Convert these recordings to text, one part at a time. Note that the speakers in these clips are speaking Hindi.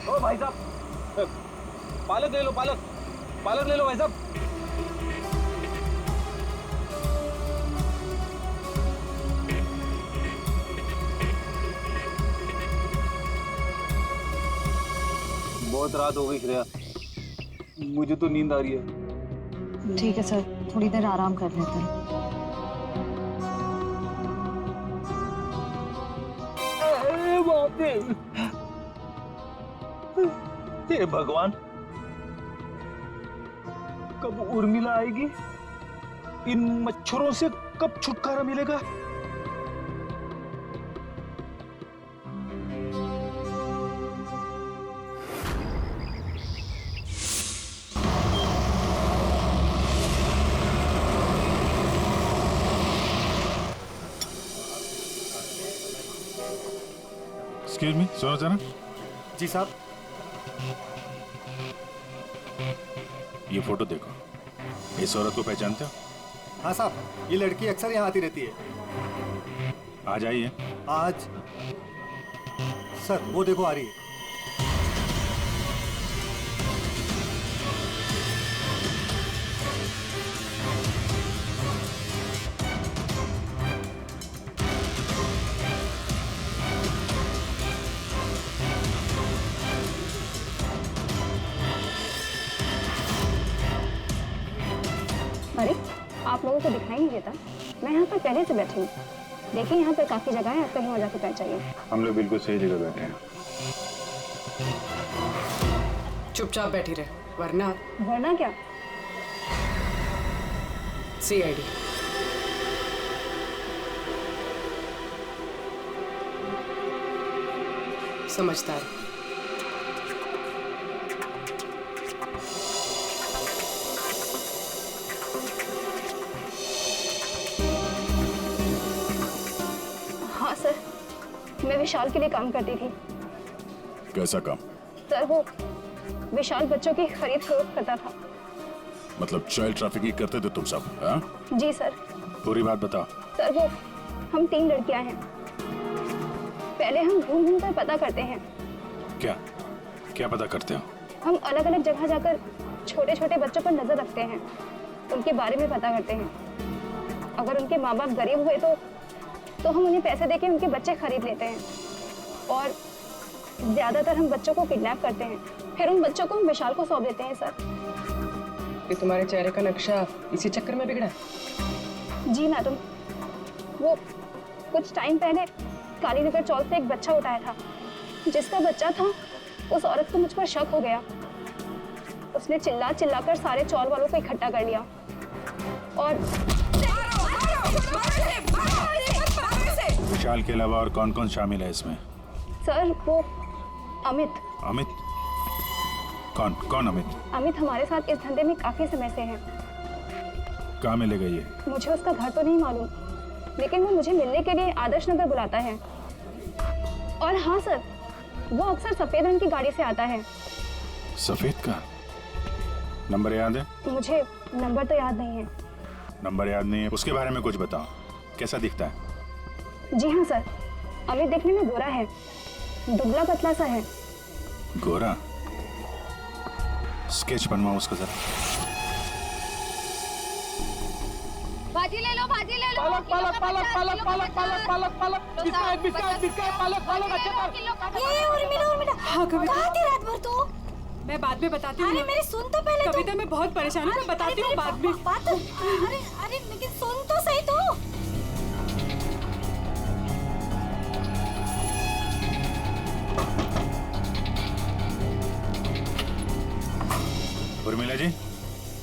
ओ भाई साहब, पालक ले लो, पालक पालक ले लो भाई साहब। बहुत रात हो गई श्रेया, मुझे तो नींद आ रही है। ठीक है सर, थोड़ी देर आराम कर लेते हैं। अरे बाप रे, हे भगवान, कब उर्मिला आएगी? इन मच्छरों से कब छुटकारा मिलेगा? एक्सक्यूज मी, सुनो जरा। जी साहब। ये फोटो देखो, इस औरत को पहचानते हो? हाँ साहब, ये लड़की अक्सर यहाँ आती रहती है। आज आई है? आज सर वो देखो आ रही है। अरे आप लोगों को दिखाई नहीं देता? मैं यहाँ पर पहले से बैठी हूँ। देखिए यहाँ पर काफी जगह है, आप कहीं और जाके बैठ जाइए। हम लोग बिल्कुल सही जगह बैठे हैं। चुपचाप बैठी रहे, वरना वरना क्या? सीआईडी। समझदार। हाँ सर, मैं विशाल के लिए काम करती थी। कैसा काम? सर वो विशाल बच्चों की खरीद फरोख्त करता था। मतलब चाइल्ड ट्रैफिकिंग करते थे तुम सब? हाँ? जी सर। पूरी बात बताओ। सर वो हम 3 लड़कियां हैं। पहले हम घूम घूम कर पता करते हैं। क्या क्या पता करते हो? हम अलग अलग जगह जाकर छोटे छोटे बच्चों पर नजर रखते हैं, उनके बारे में पता करते हैं। अगर उनके माँ बाप गरीब हुए तो हम उन्हें पैसे देके उनके बच्चे खरीद लेते हैं। और ज्यादातर हम बच्चों को किडनैप करते हैं, फिर उन बच्चों को हम विशाल को सौंप देते हैं। सर ये तुम्हारे चेहरे का नक्शा इसी चक्कर में बिगड़ा? जी मैडम, वो कुछ टाइम पहले कालीनगर चौक से एक बच्चा उठाया था। जिसका बच्चा था, उस औरत को मुझ पर शक हो गया। उसने चिल्ला चिल्लाकर सारे चौल वालों को इकट्ठा कर लिया और विशाल के अलावा और कौन कौन शामिल है इसमें? सर वो अमित। अमित? कौन कौन अमित? अमित हमारे साथ इस धंधे में काफी समय से है। कहाँ मिलेगा ये? मुझे उसका घर तो नहीं मालूम, लेकिन वो मुझे मिलने के लिए आदर्श नगर बुलाता है। और हाँ सर, वो अक्सर सफेद रंग की गाड़ी से आता है। सफेद का? नंबर याद है? मुझे नंबर तो याद नहीं है। नंबर याद नहीं है? उसके बारे में कुछ बताओ, कैसा दिखता है? जी हाँ सर, अमित देखने में गोरा है, दुबला पतला सा है। गोरा? स्केच बनवाओ उसका जरा। भाजी ले लो, भाजी ले लो। पालक पालक पालक पालक पालक पालक पालक पालक बिस्किट बिस्किट बिस्किट पालक पालक अच्छे पर। ये उर्मिला उर्मिला, हाँ कविता, कहाँ थी रात भर तू? मैं बाद में बताती हूँ। अरे मेरी सुन तो पहले। कविता मैं बहुत परेशान हूँ, मैं बताती हूँ बाद में। बात अरे अरे लेकिन सुन तो सही तू। उर्मिला जी?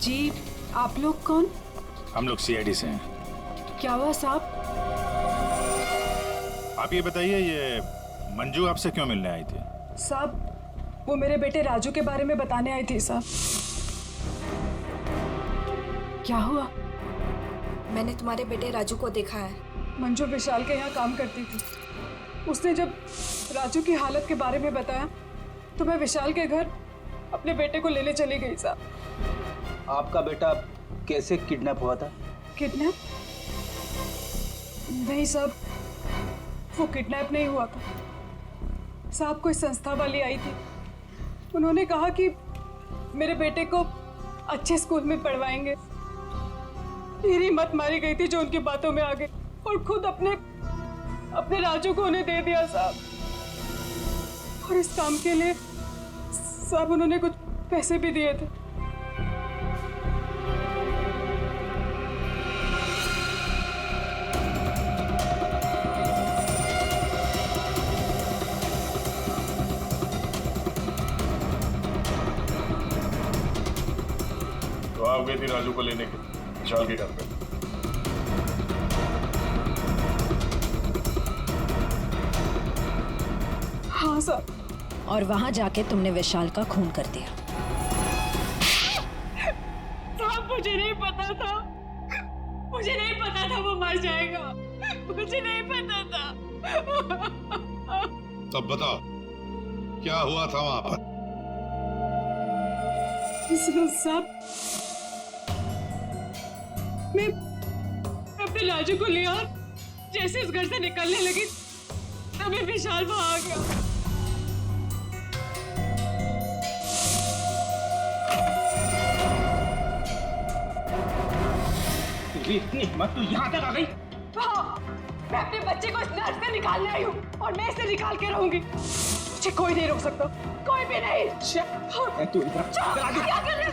जी, आप लोग कौन? हम लोग सीआईडी से हैं। क्या हुआ साहब? आप ये बताइए, ये मंजू आपसे क्यों मिलने आई थी? साहब वो मेरे बेटे राजू के बारे में बताने आई थी साहब। क्या हुआ? मैंने तुम्हारे बेटे राजू को देखा है। मंजू विशाल के यहाँ काम करती थी। उसने जब राजू की हालत के बारे में बताया तो मैं विशाल के घर अपने बेटे को लेने चली गई साहब। आपका बेटा कैसे किडनैप हुआ था? किडनैप? नहीं साहब, वो किडनैप नहीं हुआ था साहब। कोई संस्था वाली आई थी, उन्होंने कहा कि मेरे बेटे को अच्छे स्कूल में पढ़वाएंगे। मेरी हिम्मत मारी गई थी जो उनकी बातों में आ गई और खुद अपने राजू को उन्हें दे दिया साहब। और इस काम के लिए साहब उन्होंने कुछ पैसे भी दिए थे। तो आप गई थी राजू को लेने के विशाल के घर पे? हाँ साहब। और वहां जाके तुमने विशाल का खून कर दिया। साहब मुझे नहीं पता था, मुझे नहीं पता था वो मर जाएगा, मुझे नहीं पता था। तब बताओ क्या हुआ था वहां पर? साहब मैं अपने राजू को लिया, जैसे उस घर से निकलने लगी तभी विशाल वहां आ गया। इतनी हिम्मत तू यहाँ तक आ गई? हाँ, मैं अपने बच्चे को इस नर्क से निकालने आई हूँ और मैं इसे निकाल के रहूंगी। मुझे कोई नहीं रोक सकता, कोई भी नहीं। तू इधर क्या कर रहे हो?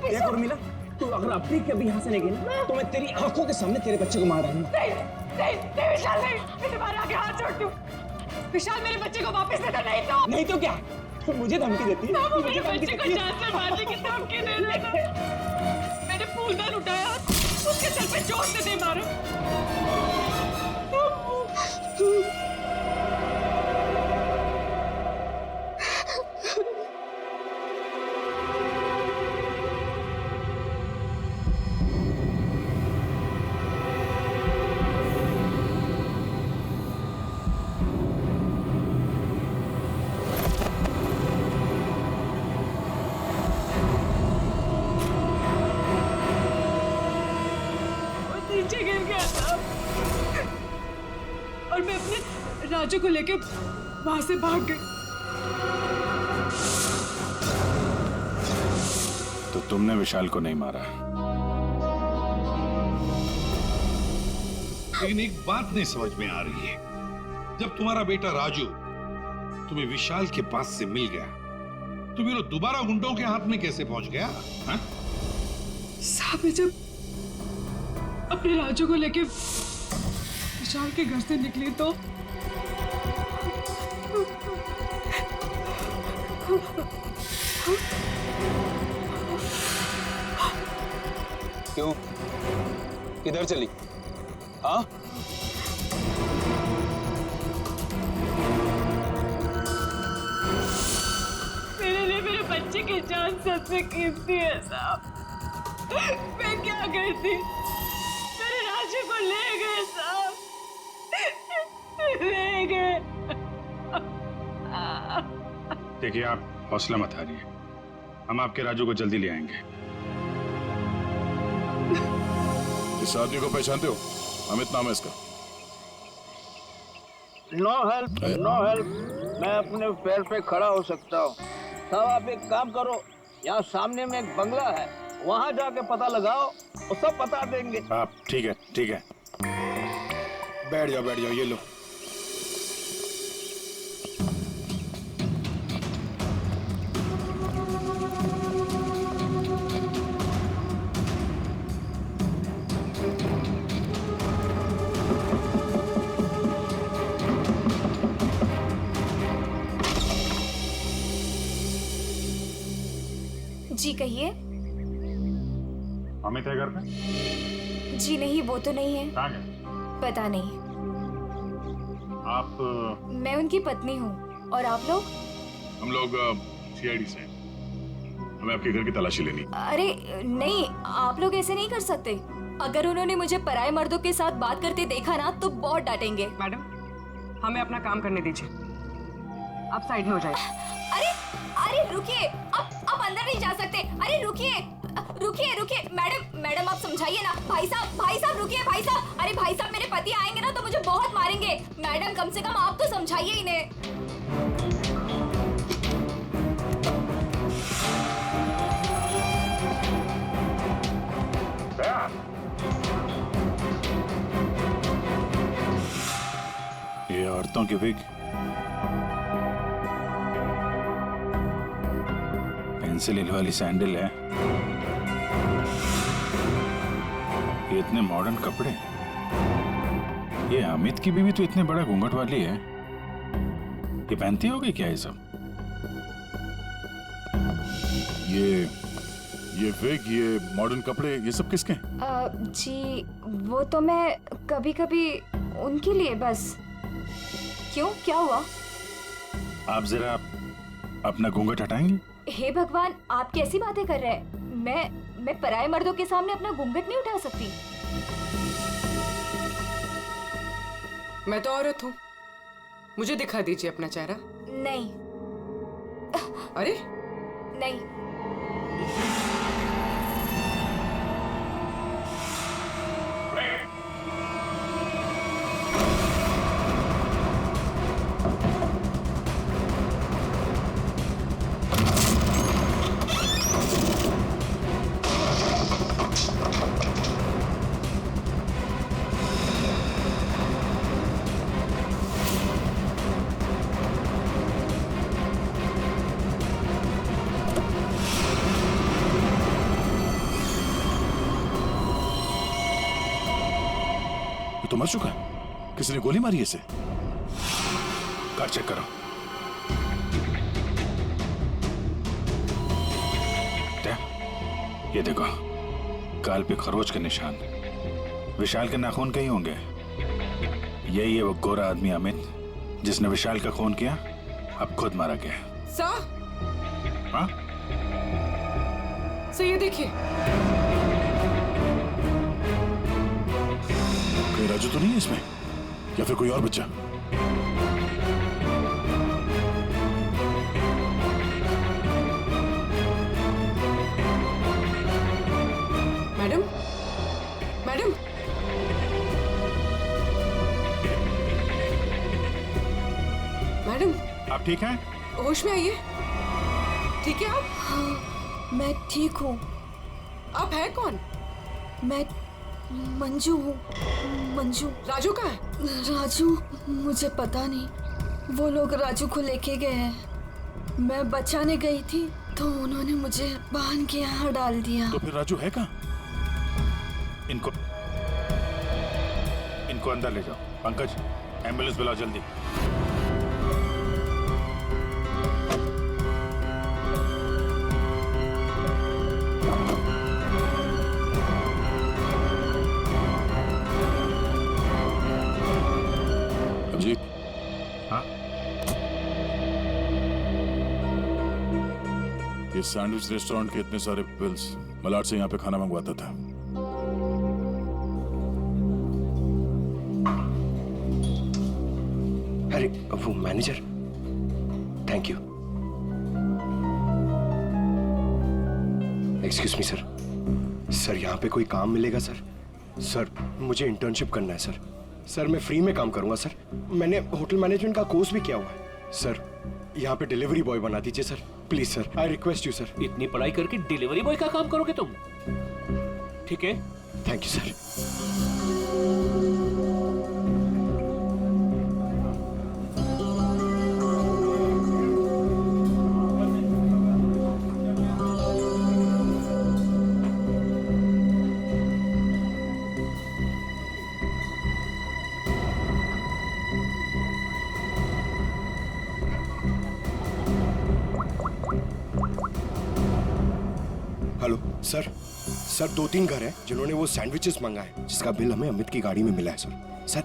देख उर्मिला, तू अगर अपनी कभी यहाँ से नहीं गई ना तो मैं तेरी आंखों के सामने तेरे बच्चे को मार डालूंगा। नहीं विशाल नहीं, मैं तुम्हारे आगे हाथ जोड़ती हूँ। विशाल मेरे बच्चे को वापस दे दे, नहीं तो क्या? तू मुझे धमकी देती है? वो मेरे बच्चे को जान से मारने की धमकी दे रहा था। मैंने फूलदान उठाया, उसके सर पे जोर से दे मारा। नीचे गिर गया था और मैं अपने राजू को लेके वहां से भाग गई। तो तुमने विशाल को नहीं मारा? लेकिन एक बात नहीं समझ में आ रही है, जब तुम्हारा बेटा राजू तुम्हें विशाल के पास से मिल गया तो फिर वो दोबारा गुंडों के हाथ में कैसे पहुंच गया? हाँ? साहब मैं जब अपने राजू को लेके विशाल के घर से निकली तो क्यों? किधर चली? हाँ? मेरे लिए मेरे बच्चे की जान सबसे कीमती है साहब। मैं क्या करती? मेरे राजू को ले गए साहब, ले गए। देखिए, आप हौसला मत हारिए, हम आपके राजू को जल्दी ले आएंगे। इस आदमी को पहचानते हो? अमित नाम है इसका। No help, no help. मैं अपने पैर पे खड़ा हो सकता हूँ। साहब आप एक काम करो, यहाँ सामने में एक बंगला है, वहाँ जाके पता लगाओ, वो सब बता देंगे। आप ठीक है, ठीक है, बैठ जाओ, बैठ जाओ, ये लो। जी कहिए। अमित है घर पे? जी नहीं, वो तो नहीं है। कहाँ गए? पता नहीं। आप? मैं उनकी पत्नी हूँ। और आप लोग? हम लोग सीआईडी से हैं। हमें आपके घर की तलाशी लेनी। अरे नहीं, आप लोग ऐसे नहीं कर सकते। अगर उन्होंने मुझे पराये मर्दों के साथ बात करते देखा ना तो बहुत डांटेंगे। मैडम, हमें अपना काम करने दीजिए, आप साइड में हो जाइए। अरे अरे रुकिए, आप अंदर नहीं जा सकते। अरे रुकिए रुकिए रुकिए, मैडम मैडम आप समझाइए ना। भाई साहब रुकिए, भाई साहब। अरे भाई साहब, मेरे पति आएंगे ना तो मुझे बहुत मारेंगे। मारेंगे। मैडम कम से कम आप तो समझाइए इन्हें। ये औरतों की विग, पेंसिल हिल वाली सैंडल है, ये इतने मॉडर्न कपड़े। ये अमित की बीवी तो इतने बड़ा घूंघट वाली है, ये पहनती होगी क्या ये सब? ये विग, ये मॉडर्न कपड़े, ये सब किसके हैं? जी वो तो मैं कभी कभी उनके लिए बस। क्यों, क्या हुआ? आप जरा अपना घूंघट हटाएंगे? हे भगवान, आप कैसी बातें कर रहे हैं? मैं पराये मर्दों के सामने अपना घूंघट नहीं उठा सकती। मैं तो औरत हूँ, मुझे दिखा दीजिए अपना चेहरा। नहीं। अरे नहीं। तो मर चुका है, किसी ने गोली मारी है इसे। कार चेक करो। क्या? ये देखो, गाल पे खरोच के निशान, विशाल के नाखून कहीं होंगे। यही है वो गोरा आदमी अमित, जिसने विशाल का खून किया, अब खुद मारा गया। सर, हाँ? सर ये देखिए। राजू तो नहीं है इसमें, या फिर कोई और बच्चा? मैडम, मैडम, मैडम, आप ठीक हैं? होश में आइए। ठीक है आप? हाँ, मैं ठीक हूँ। आप है कौन? मैं मंजू हूँ। मंजू। राजू कहाँ है? राजू, मुझे पता नहीं, वो लोग राजू को लेके गए हैं। मैं बचाने गई थी तो उन्होंने मुझे बांध के यहाँ डाल दिया। तो फिर राजू है कहाँ? इनको अंदर ले जाओ। पंकज, एम्बुलेंस बुलाओ जल्दी। जी। हाँ? ये सैंडविच रेस्टोरेंट के इतने सारे बिल्स मलाड से यहाँ पे खाना मंगवाता था। अरे वो manager, thank you. Excuse me sir, sir यहाँ पे कोई काम मिलेगा सर? सर मुझे इंटर्नशिप करना है सर। सर मैं फ्री में काम करूंगा सर, मैंने होटल मैनेजमेंट का कोर्स भी किया हुआ है सर। यहाँ पे डिलीवरी बॉय बना दीजिए sir, please sir, I request you sir. इतनी पढ़ाई करके डिलीवरी बॉय का काम करोगे तुम? ठीक है, thank you sir. Hello sir, sir 2-3 घर हैं जिन्होंने वो सैंडविचेस मंगाए, जिसका बिल हमें अमित की गाड़ी में मिला है सर। सर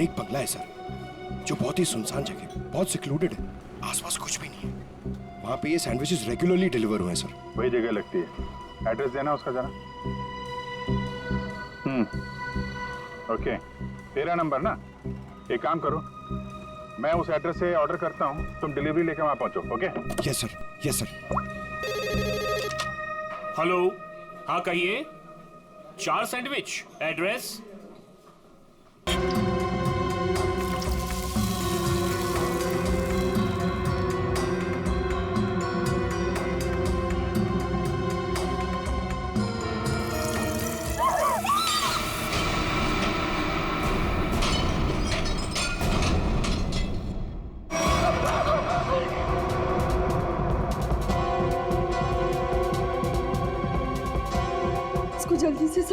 एक बंगला है सर, जो बहुत ही सुनसान जगह, बहुत सिक्लूडेड है, आसपास कुछ भी नहीं है। वहाँ पे ये सैंडविचेस रेगुलरली डिलीवर हुए हैं सर। वही जगह लगती है, एड्रेस देना उसका जरा। ओके, 13 नंबर ना। एक काम करो, मैं उस एड्रेस से ऑर्डर करता हूँ, तुम डिलीवरी लेके वहाँ पहुँचो। Okay? Yes sir, yes sir. Hello, हाँ कहिए। 4 सैंडविच, एड्रेस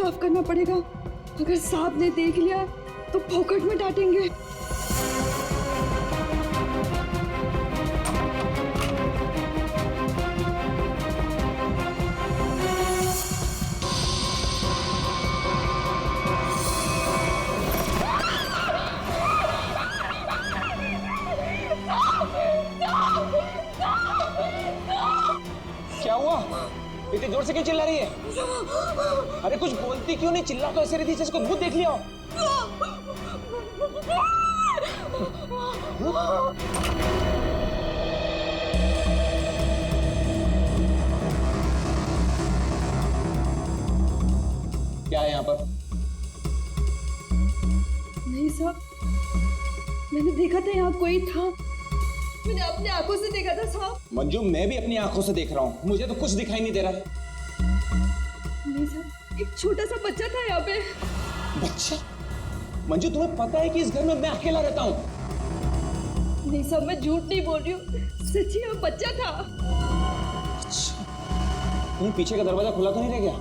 साफ करना पड़ेगा। अगर साहब ने देख लिया तो फोकट में डांटेंगे। क्या हुआ? इतनी जोर से क्यों चिल्ला रही है? अरे कुछ बोलती क्यों नहीं? चिल्ला तो ऐसे रही थी जैसे कोई भूत देख लिया हो। क्या है यहाँ पर? नहीं साहब, मैंने देखा था यहाँ कोई था। मैंने अपनी आंखों से देखा था साहब। मंजू, मैं भी अपनी आंखों से देख रहा हूँ, मुझे तो कुछ दिखाई नहीं दे रहा है। नहीं साहब, एक छोटा सा बच्चा था यहाँ पे। बच्चा? मंजू, तुम्हें पता है कि इस घर में मैं अकेला रहता हूँ? नहीं साहब, मैं झूठ नहीं बोल रही हूँ, सच्ची यहाँ बच्चा था। अच्छा, कहीं पीछे का दरवाजा खुला तो नहीं रह गया?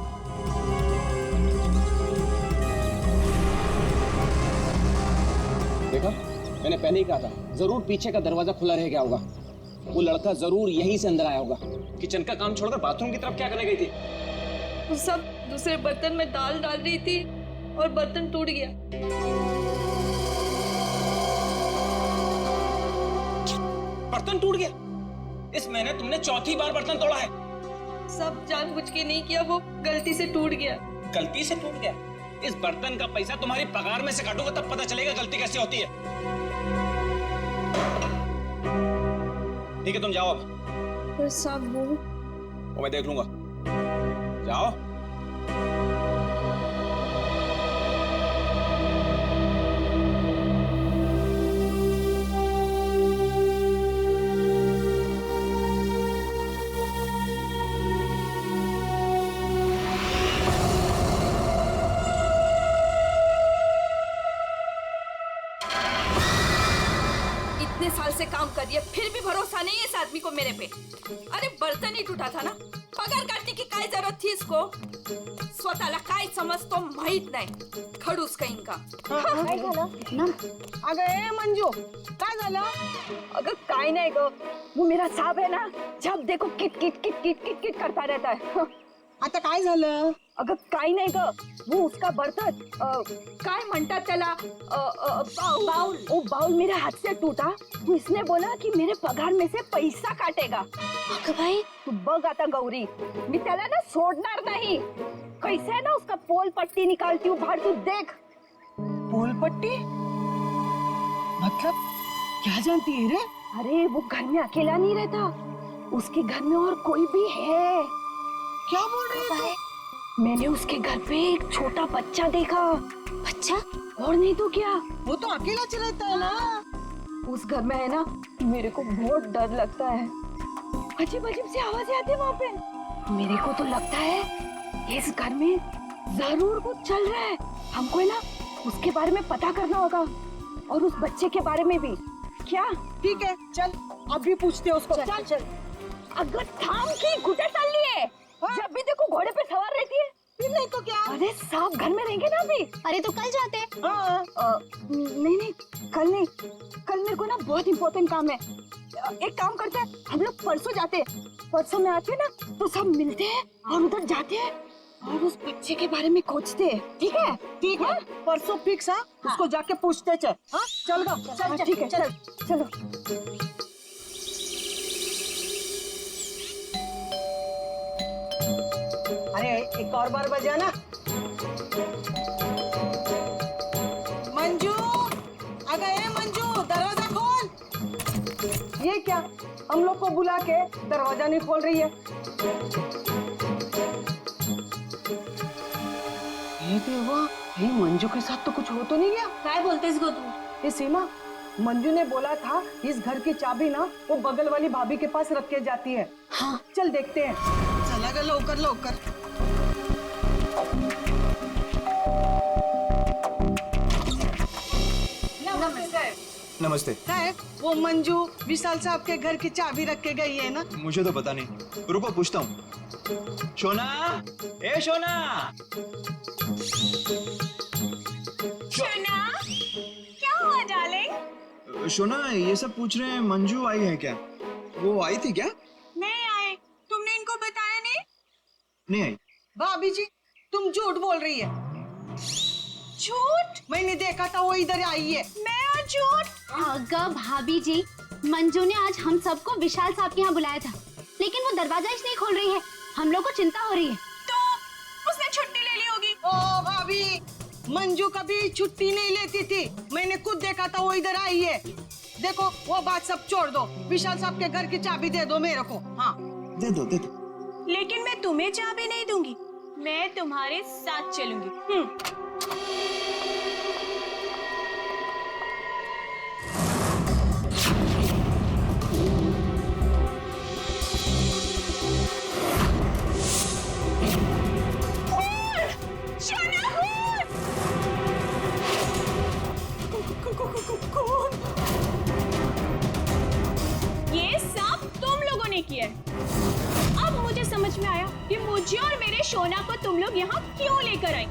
देखा, मैंने पहले ही कहा था, जरूर पीछे का दरवाजा खुला रह गया होगा। वो लड़का जरूर यहीं से अंदर आया होगा। किचन का काम छोड़कर बाथरूम की तरफ क्या करने गई थी? वो सब दूसरे बर्तन में दाल डाल रही थी और बर्तन टूट गया। बर्तन टूट गया? इस महीने तुमने चौथी बार बर्तन तोड़ा है। सब जानबूझ के नहीं किया, वो गलती से टूट गया। गलती से टूट गया? इस बर्तन का पैसा तुम्हारी पगार में से काटूंगा तब पता चलेगा गलती कैसे होती है। ठीक है, तुम जाओ अब। पर साहब वो मैं देख लूंगा। जाओ। इतने साल से काम कर रही है, फिर भी भरोसा नहीं है इस आदमी को मेरे पे। अरे बर्तन ही टूटा था ना, पगार काटने की काय जरूरत थी इसको? स्वतःला काय समजतो माहित नाही, खडूस कहीं का। काय झालं ना? अगं ए मंजू, काय झालं? अगर काय नहीं गो, वो मेरा साहब है ना, जब देखो kit kit kit kit kit kit करता रहता है। आता काय झालं? अगर काय नहीं गो, वो उसका बर्तन काय म्हणतात त्याला, बाउल। वो बाउल मेरे हाथ से टूटा, तो इसने बोला कि मेरे पगार में से पैसा काटेगा। अगं भाई, तू बघ आता गौरी, मी त्याला ना सोडणार नहीं। कैसे है ना उसका पोल पट्टी निकालती हूँ बाहर, तू देख। पोल पट्टी? मतलब क्या जानती है रे? अरे वो घर में अकेला नहीं रहता, उसके घर में और कोई भी है। क्या बोल रही है? मैंने उसके घर पे एक छोटा बच्चा देखा। बच्चा? और नहीं तो क्या, वो तो अकेला रहता है ना। उस घर में है ना, मेरे को बहुत डर लगता है। अजीब अजीब सी आवाजें आती है वहाँ पे। मेरे को तो लगता है इस घर में जरूर कुछ चल रहा है। हमको है ना उसके बारे में पता करना होगा, और उस बच्चे के बारे में भी। क्या? ठीक है, चल अभी पूछते हैं उसको। चल चल। अगर थाम की घुटे चल लिए, जब भी देखो घोड़े पे सवार रहती है। फिर नहीं तो क्या? अरे साहब घर में रहेंगे ना अभी। अरे तो कल जाते हैं। नहीं नहीं, कल नहीं, कल मेरे को ना बहुत इम्पोर्टेंट काम है। एक काम करते हैं, हम लोग परसों जाते हैं। परसों में आते हैं ना तो सब मिलते हैं और उधर जाते हैं और उस बच्चे के बारे में खोजते हैं। ठीक है? ठीक है, परसों फिक्स है। उसको जाके पूछते चल। हाँ चल गा, चल ठीक है, चल चलो। अरे एक और बार बजाना। मंजू, अगर ए मंजू, दरवाजा खोल। ये क्या, हम लोग को बुला के दरवाजा नहीं खोल रही है? ये देवा, ये मंजू के साथ तो कुछ हो तो नहीं गया? काय बोलतेस गो तू? ये सीमा, मंजू ने बोला था इस घर की चाबी ना वो बगल वाली भाभी के पास रख के जाती है। हाँ चल देखते हैं। चला गया, लवकर लवकर। नमस्ते। साहब, वो मंजू विशाल साहब के घर की चाबी रख के गई है ना? मुझे तो पता नहीं, रुको पूछता हूँ। शोना, ए शोना। शोना, क्या हुआ डार्लिंग? शोना, ये सब पूछ रहे हैं मंजू आई है क्या? वो आई थी क्या? नहीं आए। तुमने इनको बताया नहीं? नहीं आई। भाभी जी, तुम झूठ बोल रही है। झूठ? मैंने देखा था वो इधर आई है। मैं और झूठ? अगा भाभी जी, मंजू ने आज हम सबको विशाल साहब के यहाँ बुलाया था, लेकिन वो दरवाजा ही नहीं खोल रही है। हम लोग को चिंता हो रही है। तो उसने छुट्टी ले ली होगी। ओ भाभी, मंजू कभी छुट्टी नहीं लेती थी। मैंने खुद देखा था वो इधर आई है। देखो, वो बात सब छोड़ दो। विशाल साहब के घर की चाबी दे दो मेरे को। हाँ, दे दो, दे दो। लेकिन मैं तुम्हें चाबी नहीं दूंगी, मैं तुम्हारे साथ चलूंगी। ये सब तुम लोगों ने किया है। अब मुझे समझ में आया कि मुझे और मेरे शोना को तुम लोग यहाँ क्यों लेकर आई।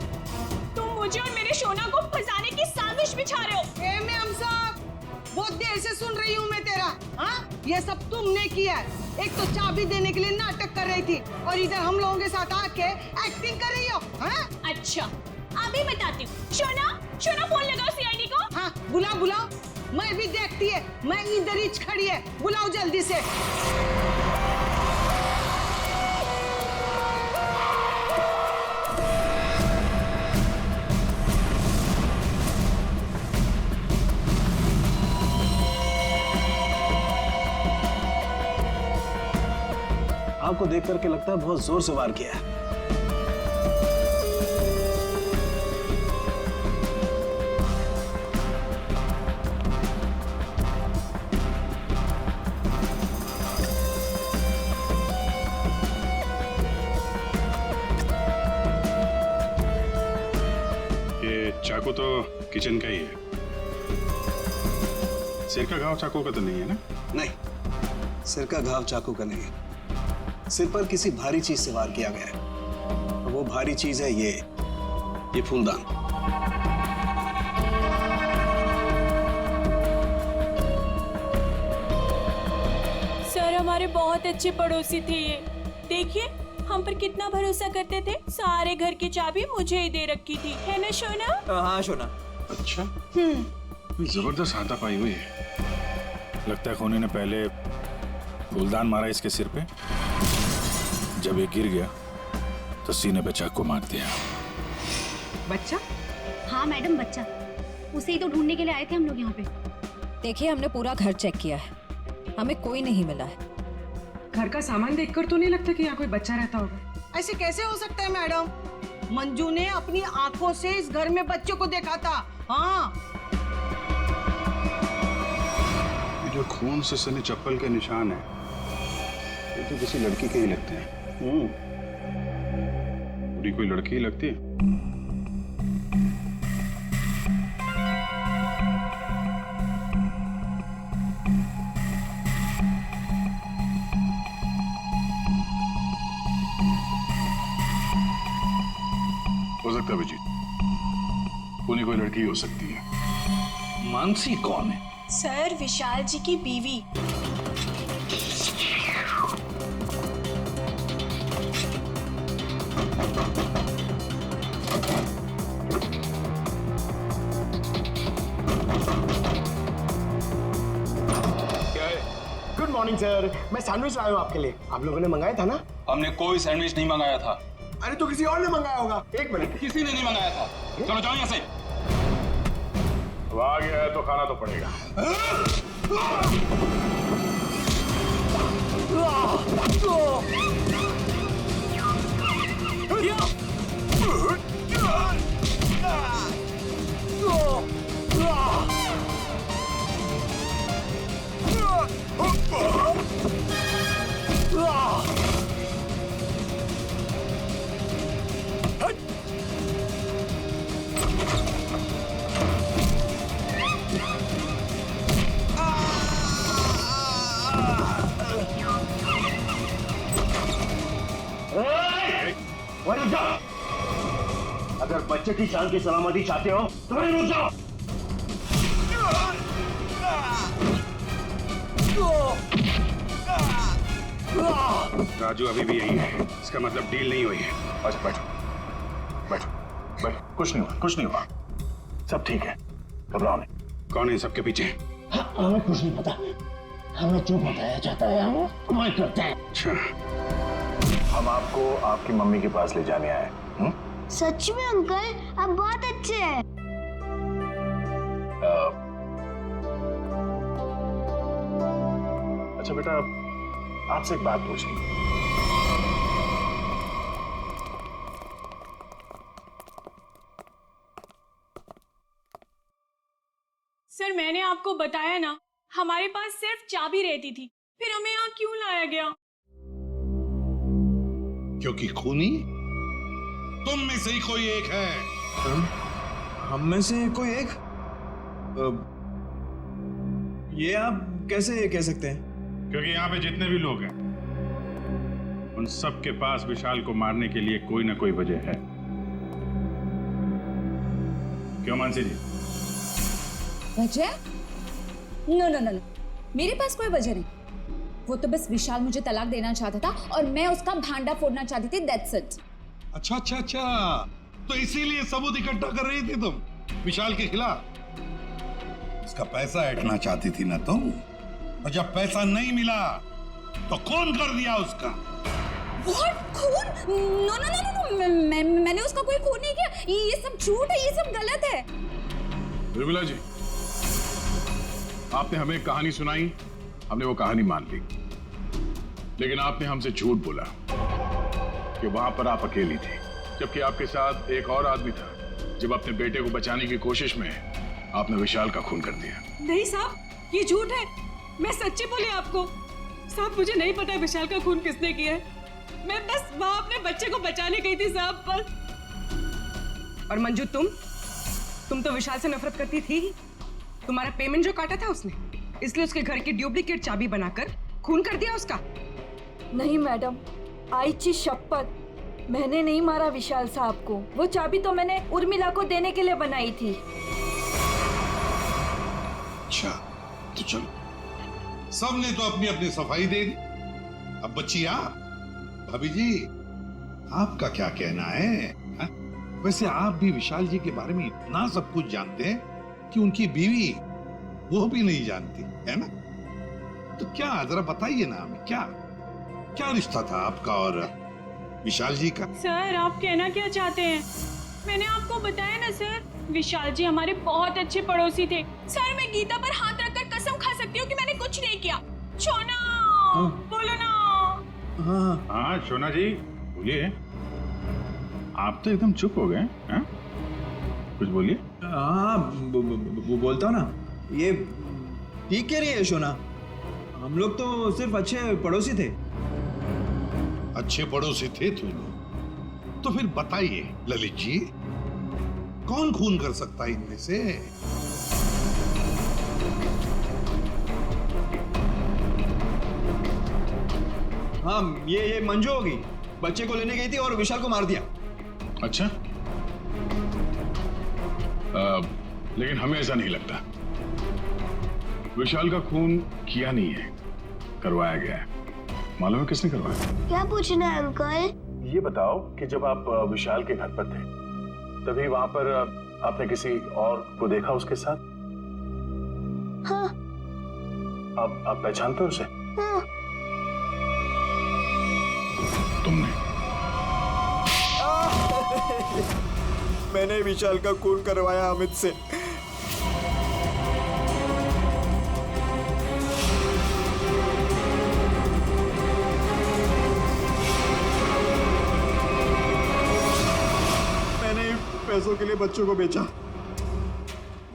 तुम मुझे और मेरे शोना को फंसाने की साजिश बिछा रहे हो। ए मैम साहब, बहुत देर से सुन रही हूँ मैं तेरा। हाँ, ये सब तुमने किया है। एक तो चाबी देने के लिए नाटक कर रही थी और इधर हम लोगों के साथ आके एक्टिंग कर रही हो। हाँ? अच्छा, अभी बताती हूँ। शोना, शोना फोन लगाओ सीआईडी को। हाँ, बुलाओ बुलाओ। मैं भी देखती है, मैं इधर ही खड़ी है। बुलाओ जल्दी से। आपको देख करके लगता है बहुत जोर से वार किया है। ये चाकू तो किचन का ही है। सिर का घाव चाकू का तो नहीं है ना? नहीं, सिर का घाव चाकू का नहीं है। सिर पर किसी भारी चीज से वार किया गया है। और वो भारी चीज है ये फूलदान। सर, हमारे बहुत अच्छे पड़ोसी थे ये। देखिए, हम पर कितना भरोसा करते थे। सारे घर की चाबी मुझे ही दे रखी थी, है ना शोना? हाँ शोना। अच्छा, जबरदस्त हाथापाई हुई है। लगता है खूनी ने पहले फूलदान मारा इसके सिर पे, जब ये गिर गया तो सीने पे चाकू मार दिया। बच्चा? हाँ मैडम, बच्चा। उसे ही तो ढूंढने के लिए आए थे हम लोग यहाँ पे। देखिए, हमने पूरा घर चेक किया है, हमें कोई नहीं मिला है। घर का सामान देखकर तो नहीं लगता कि यहाँ कोई बच्चा रहता होगा। ऐसे कैसे हो सकता है मैडम? मंजू ने अपनी आंखों से इस घर में बच्चों को देखा था। हाँ, ये जो खून से सनी चप्पल के निशान है, ये तो किसी लड़की के ही लगते हैं। पूरी कोई लड़की ही लगती है। हो सकता है अभिजीत, पूरी कोई लड़की ही हो सकती है। मानसी कौन है? सर, विशाल जी की बीवी। गुड मॉर्निंग सर, मैं सैंडविच लाया हूँ आपके लिए। आप लोगों ने मंगाया था ना? हमने कोई सैंडविच नहीं मंगाया था। अरे तो किसी और ने मंगाया होगा। एक मिनट। किसी ने नहीं मंगाया था। चलो जाओ यहाँ से। अब आ गया है तो खाना तो पड़ेगा। जा। अगर बच्चे की जान की सलामती चाहते हो तो वहीं रुक जाओ। राजू अभी भी यही है, इसका मतलब डील नहीं हुई है। अच्छा बैठो बैठो बैठो, कुछ नहीं हुआ, कुछ नहीं हुआ, सब ठीक है, घबराओ नहीं। कौन है सबके पीछे? हमें कुछ नहीं पता, हमें जो बताया जाता है हम वही करते हैं। अच्छा, हम आपको आपकी मम्मी के पास ले जाने आए। सच में अंकल, आप बहुत अच्छे हैं। अच्छा बेटा, आपसे एक बात पूछनी। सर मैंने आपको बताया ना, हमारे पास सिर्फ चाबी रहती थी, फिर हमें यहाँ क्यों लाया गया? क्योंकि खूनी तुम में से ही कोई एक है। हम में से कोई एक? ये आप कैसे कह सकते हैं? क्योंकि यहाँ पे जितने भी लोग हैं उन सब के पास विशाल को मारने के लिए कोई ना कोई वजह है। क्यों मानसी जी? वजह? नो नो नो, मेरे पास कोई वजह नहीं। वो तो बस विशाल मुझे तलाक देना चाहता था और मैं उसका भांडा फोड़ना चाहती थी, दैट्स इट। अच्छा अच्छा अच्छा, तो इसीलिए सबूत इकट्ठा कर रही थी तुम विशाल के खिलाफ। उसका पैसा ऐंठना चाहती थी ना तुम, और जब पैसा नहीं मिला तो खून कर दिया उसका। What? खून? नो नो नो नो, मैंने उसका कोई खून नहीं किया। ये सब झूठ है, ये सब गलत है। निर्मला जी, आपने हमें कहानी सुनाई, हमने वो कहानी मान ली, लेकिन आपने हमसे झूठ बोला कि वहां पर आप अकेली थी, जबकि आपके साथ एक और आदमी था। जब अपने बेटे को बचाने की कोशिश में आपने विशाल का खून कर दिया। नहीं साहब, ये झूठ है, मैं सच्ची बोली आपको। साहब मुझे नहीं पता विशाल का खून किसने किया है, मैं बस वहां अपने बच्चे को बचाने गई थी साहब बस। और मंजू तुम तो विशाल से नफरत करती थी ही। तुम्हारा पेमेंट जो काटा था उसने, इसलिए उसके घर की डुप्लीकेट चाबी बनाकर खून कर दिया उसका। नहीं मैडम, आईची शपथ, मैंने नहीं मारा विशाल साहब को। वो चाबी तो मैंने उर्मिला को देने के लिए बनाई थी। अच्छा तो चलो, सबने तो अपनी अपनी सफाई दे दी। अब बच्ची आप, भाभी जी आपका क्या कहना है? हा? वैसे आप भी विशाल जी के बारे में इतना सब कुछ जानते हैं कि उनकी बीवी वो भी नहीं जानती है ना? तो क्या जरा बताइए ना हमें, क्या क्या रिश्ता था आपका और विशाल जी का? सर आप कहना क्या चाहते हैं? मैंने आपको बताया ना सर, विशाल जी हमारे बहुत अच्छे पड़ोसी थे। सर मैं गीता पर हाथ रखकर कसम खा सकती हूँ कि मैंने कुछ नहीं किया। शोना बोलो ना। हाँ शोना जी बोलिए। आप तो एकदम चुप हो गए हैं, कुछ बोलिए। हाँ बोलता हूँ ना, ये ठीक कह रही है शोना, हम लोग तो सिर्फ अच्छे पड़ोसी थे। अच्छे पड़ोसी थे तुम, तो फिर बताइए ललित जी, कौन खून कर सकता है इनमें से? हाँ ये मंजू होगी, बच्चे को लेने गई थी और विशाल को मार दिया। अच्छा, लेकिन हमें ऐसा नहीं लगता। विशाल का खून किया नहीं है, करवाया गया है। मालूम है किसने करवाया? क्या पूछना है अंकल? ये बताओ कि जब आप विशाल के घर पर थे तभी वहां पर आपने किसी और को देखा उसके साथ? हाँ। आप पहचानते हो उसे? हाँ। तुमने? मैंने विशाल का खून करवाया अमित से। मैंने पैसों के लिए बच्चों को बेचा,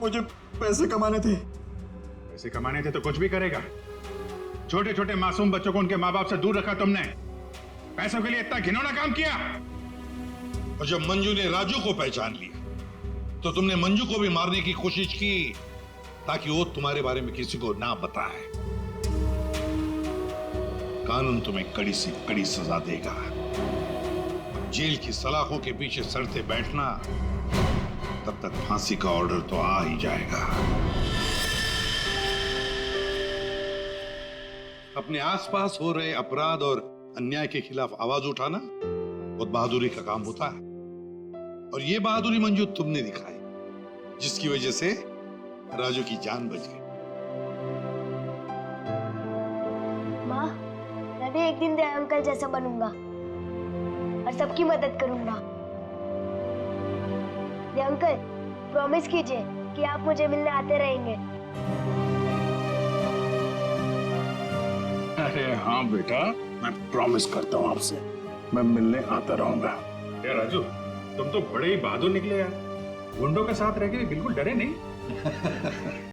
मुझे पैसे कमाने थे। पैसे कमाने थे तो कुछ भी करेगा। छोटे छोटे मासूम बच्चों को उनके माँ बाप से दूर रखा तुमने, पैसों के लिए इतना घिनौना काम किया। और जब मंजू ने राजू को पहचान लिया तो तुमने मंजू को भी मारने की कोशिश की ताकि वो तुम्हारे बारे में किसी को ना बताए। कानून तुम्हें कड़ी से कड़ी सजा देगा। जेल की सलाखों के पीछे सड़ते बैठना, तब तक फांसी का ऑर्डर तो आ ही जाएगा। अपने आसपास हो रहे अपराध और अन्याय के खिलाफ आवाज उठाना बहुत बहादुरी का काम होता है, और ये बहादुरी मंजू तुमने दिखाई, जिसकी वजह से राजू की जान बच गई। माँ, मैं भी एक दिन दया अंकल जैसा बनूंगा और सबकी मदद करूंगा। दया अंकल, प्रॉमिस कीजिए कि आप मुझे मिलने आते रहेंगे। अरे हाँ बेटा, मैं प्रॉमिस करता हूँ आपसे, मैं मिलने आता रहूंगा। यार राजू, तुम तो बड़े ही बहादुर निकले यार, गुंडों के साथ रह के बिल्कुल डरे नहीं।